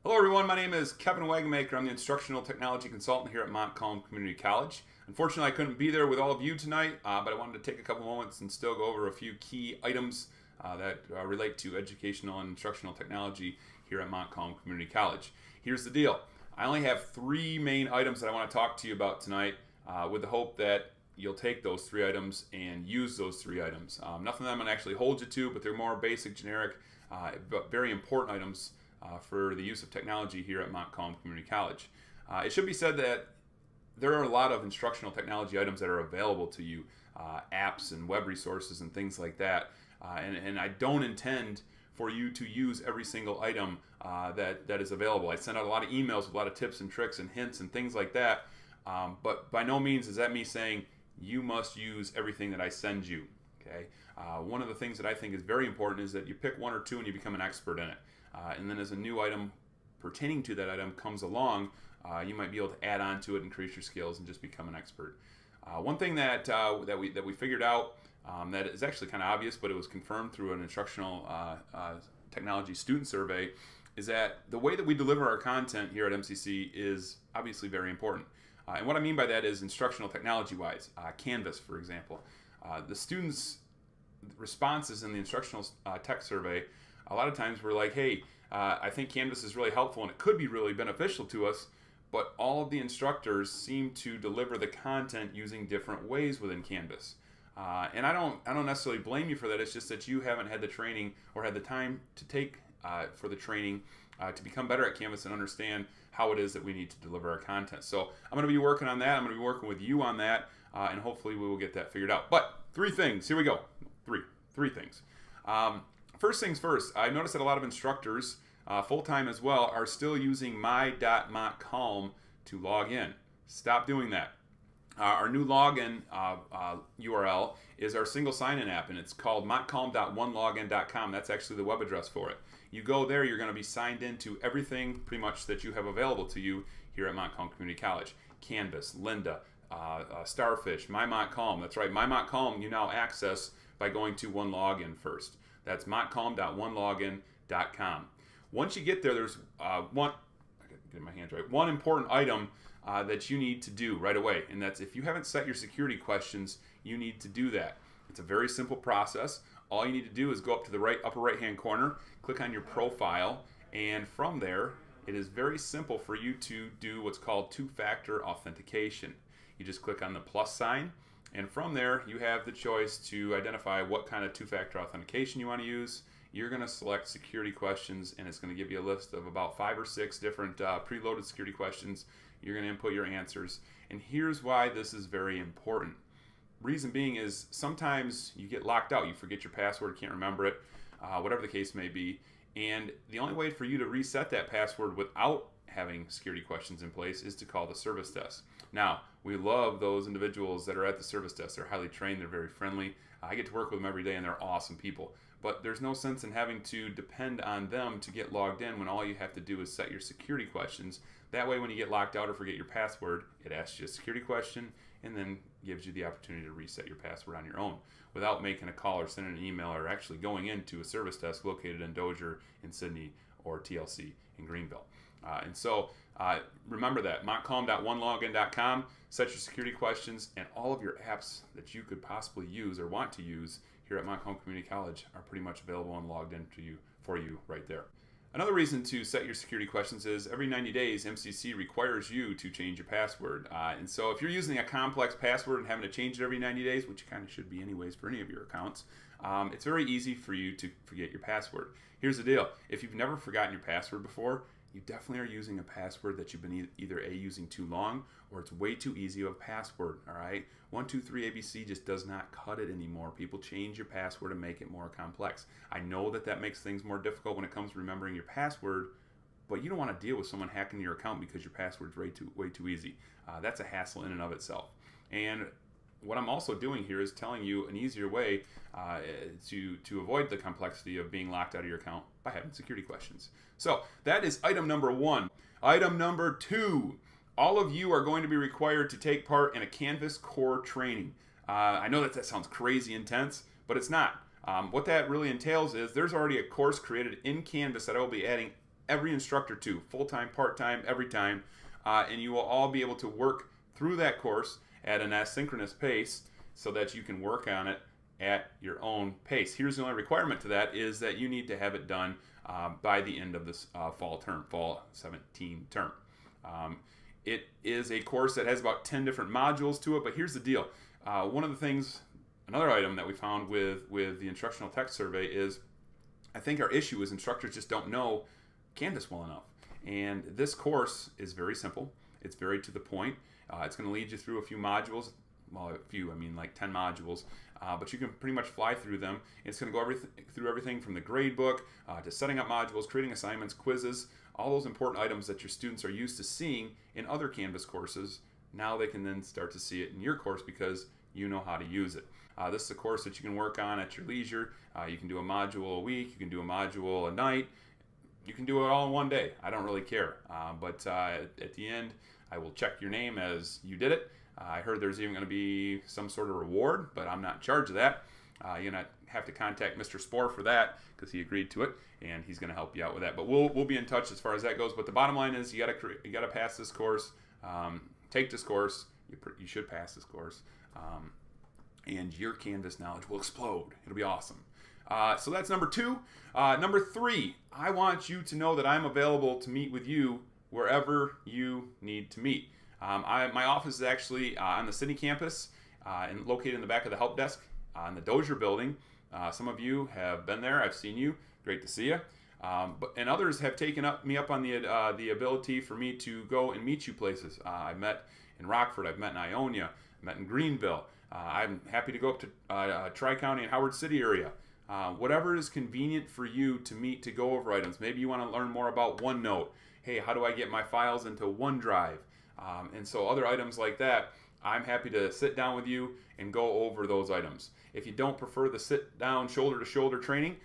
Hello everyone, my name is Kevin Wagenmaker. I'm the Instructional Technology Consultant here at Montcalm Community College. Unfortunately, I couldn't be there with all of you tonight, but I wanted to take a couple moments and still go over a few key items that relate to educational and instructional technology here at Montcalm Community College. Here's the deal. I only have three main items that I want to talk to you about tonight with the hope that you'll take those three items and use those three items. Nothing that I'm going to actually hold you to, but they're more basic, generic, but very important items for the use of technology here at Montcalm Community College. It should be said that there are a lot of instructional technology items that are available to you, apps and web resources and things like that. And I don't intend for you to use every single item that is available. I send out a lot of emails with a lot of tips and tricks and hints and things like that. But by no means is that me saying you must use everything that I send you. Okay. One of the things that I think is very important is that you pick one or two and you become an expert in it. And then as a new item pertaining to that item comes along, you might be able to add on to it, increase your skills, and just become an expert. One thing that we figured out that is actually kind of obvious, but it was confirmed through an instructional technology student survey, is that the way that we deliver our content here at MCC is obviously very important. And what I mean by that is instructional technology-wise, Canvas, for example. The students' responses in the instructional tech survey a lot of times we're like, hey, I think Canvas is really helpful and it could be really beneficial to us, but all of the instructors seem to deliver the content using different ways within Canvas. And I don't necessarily blame you for that. It's just that you haven't had the training or had the time to take for the training to become better at Canvas and understand how it is that we need to deliver our content. So I'm going to be working on that. I'm going to be working with you on that, and hopefully we will get that figured out. But three things. Here we go. Three things. First things first, I noticed that a lot of instructors, full-time as well, are still using my.montcalm to log in. Stop doing that. Our new login URL is our single sign-in app, and it's called montcalm.onelogin.com. That's actually the web address for it. You go there, you're going to be signed into everything pretty much that you have available to you here at Montcalm Community College. Canvas, Lynda, Starfish, My Montcalm. That's right, My Montcalm you now access by going to OneLogin first. That's montcalm.onelogin.com. Once you get there, there's one important item that you need to do right away, and that's if you haven't set your security questions, you need to do that. It's a very simple process. All you need to do is go up to the upper right-hand corner, click on your profile, and from there, it is very simple for you to do what's called two-factor authentication. You just click on the plus sign, and from there, you have the choice to identify what kind of two-factor authentication you want to use. You're going to select security questions, and it's going to give you a list of about 5 or 6 different preloaded security questions. You're going to input your answers. And here's why this is very important. Reason being is sometimes you get locked out. You forget your password, can't remember it, whatever the case may be. And the only way for you to reset that password without having security questions in place is to call the service desk. Now, we love those individuals that are at the service desk. They're highly trained, they're very friendly. I get to work with them every day and they're awesome people. But there's no sense in having to depend on them to get logged in when all you have to do is set your security questions. That way when you get locked out or forget your password, it asks you a security question and then gives you the opportunity to reset your password on your own without making a call or sending an email or actually going into a service desk located in Dozier, in Sydney, or TLC in Greenville. And so remember that, montcalm.onelogin.com, set your security questions, and all of your apps that you could possibly use or want to use here at Montcalm Community College are pretty much available and logged in for you right there. Another reason to set your security questions is every 90 days, MCC requires you to change your password. And so if you're using a complex password and having to change it every 90 days, which you kind of should be anyways for any of your accounts, it's very easy for you to forget your password. Here's the deal. If you've never forgotten your password before, you definitely are using a password that you've been either using too long or it's way too easy of a password, all right? 123 ABC just does not cut it anymore. People change your password and make it more complex. I know that makes things more difficult when it comes to remembering your password, but you don't want to deal with someone hacking your account because your password's way too easy. That's a hassle in and of itself. And what I'm also doing here is telling you an easier way to avoid the complexity of being locked out of your account by having security questions. So that is item number 1. Item number 2, all of you are going to be required to take part in a Canvas core training. I know that sounds crazy intense, but it's not. What that really entails is there's already a course created in Canvas that I will be adding every instructor to, full-time, part-time, every time, and you will all be able to work through that course at an asynchronous pace so that you can work on it at your own pace. Here's the only requirement to that is that you need to have it done by the end of this fall 17 term. It is a course that has about 10 different modules to it, but here's the deal. One of the things, another item that we found with the Instructional Tech Survey is I think our issue is instructors just don't know Canvas well enough. And this course is very simple. It's very to the point. It's going to lead you through a few modules. Well, a few, I mean like 10 modules. But you can pretty much fly through them. It's going to go through everything from the grade book to setting up modules, creating assignments, quizzes, all those important items that your students are used to seeing in other Canvas courses. Now they can then start to see it in your course because you know how to use it. This is a course that you can work on at your leisure. You can do a module a week. You can do a module a night. You can do it all in one day. I don't really care. But at the end, I will check your name as you did it. I heard there's even going to be some sort of reward, but I'm not in charge of that. You're going to have to contact Mr. Spohr for that because he agreed to it, and he's going to help you out with that. But we'll be in touch as far as that goes. But the bottom line is you got to pass this course. Take this course. You should pass this course, and your Canvas knowledge will explode. It'll be awesome. So that's number 2. Number 3, I want you to know that I'm available to meet with you wherever you need to meet. My office is actually on the city campus and located in the back of the help desk in the Dozier building. Some of you have been there. I've seen you. Great to see you. And others have taken me up on the ability for me to go and meet you places. I've met in Rockford. I've met in Ionia. I've met in Greenville. I'm happy to go up to Tri-County and Howard City area. Whatever is convenient for you to meet to go over items. Maybe you want to learn more about OneNote. Hey, how do I get my files into OneDrive? And so other items like that, I'm happy to sit down with you and go over those items. If you don't prefer the sit-down, shoulder-to-shoulder training,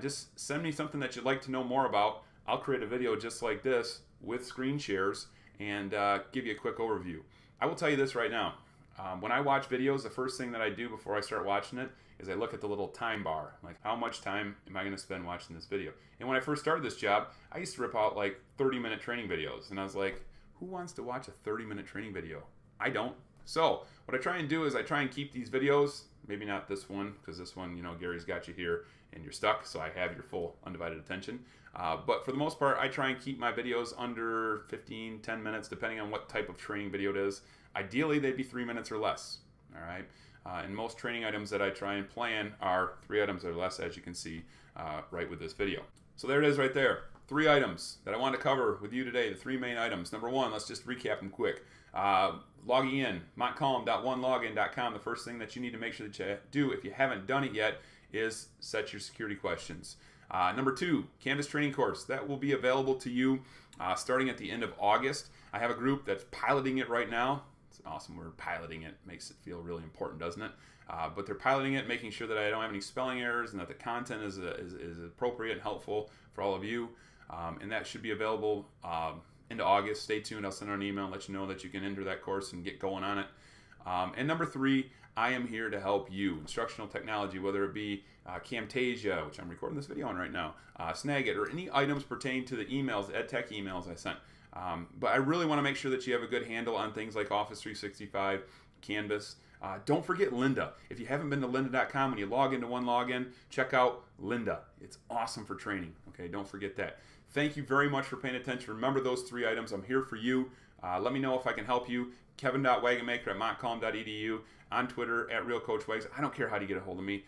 just send me something that you'd like to know more about. I'll create a video just like this with screen shares and give you a quick overview. I will tell you this right now. When I watch videos, the first thing that I do before I start watching it is I look at the little time bar. Like, how much time am I going to spend watching this video? And when I first started this job, I used to rip out like 30-minute training videos. And I was like, who wants to watch a 30-minute training video? I don't. So what I try and do is I try and keep these videos, maybe not this one, because this one, you know, Gary's got you here and you're stuck, so I have your full undivided attention. But for the most part, I try and keep my videos under 15, 10 minutes, depending on what type of training video it is. Ideally, they'd be 3 minutes or less, all right? And most training items that I try and plan are 3 items or less, as you can see right with this video. So there it is right there. 3 items that I want to cover with you today, the 3 main items. Number 1, let's just recap them quick. Logging in, montcalm.onelogin.com. The first thing that you need to make sure that you do, if you haven't done it yet, is set your security questions. Number 2, Canvas training course. That will be available to you starting at the end of August. I have a group that's piloting it right now. It's an awesome word, piloting it. Makes it feel really important, doesn't it? But they're piloting it, making sure that I don't have any spelling errors and that the content is appropriate and helpful for all of you. And that should be available into August. Stay tuned. I'll send out an email and let you know that you can enter that course and get going on it. And number 3, I am here to help you. Instructional technology, whether it be Camtasia, which I'm recording this video on right now, Snagit, or any items pertaining to the emails, the EdTech emails I sent. But I really want to make sure that you have a good handle on things like Office 365, Canvas. Don't forget Lynda. If you haven't been to lynda.com, when you log into OneLogin, check out Lynda. It's awesome for training. Okay, don't forget that. Thank you very much for paying attention. Remember those 3 items. I'm here for you. Let me know if I can help you. Kevin.wagonmaker@montcalm.edu, on Twitter @RealCoachWags. I don't care how to get a hold of me.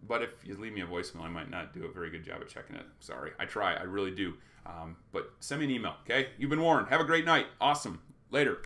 But if you leave me a voicemail, I might not do a very good job at checking it. Sorry. I try. I really do. But send me an email, okay? You've been warned. Have a great night. Awesome. Later.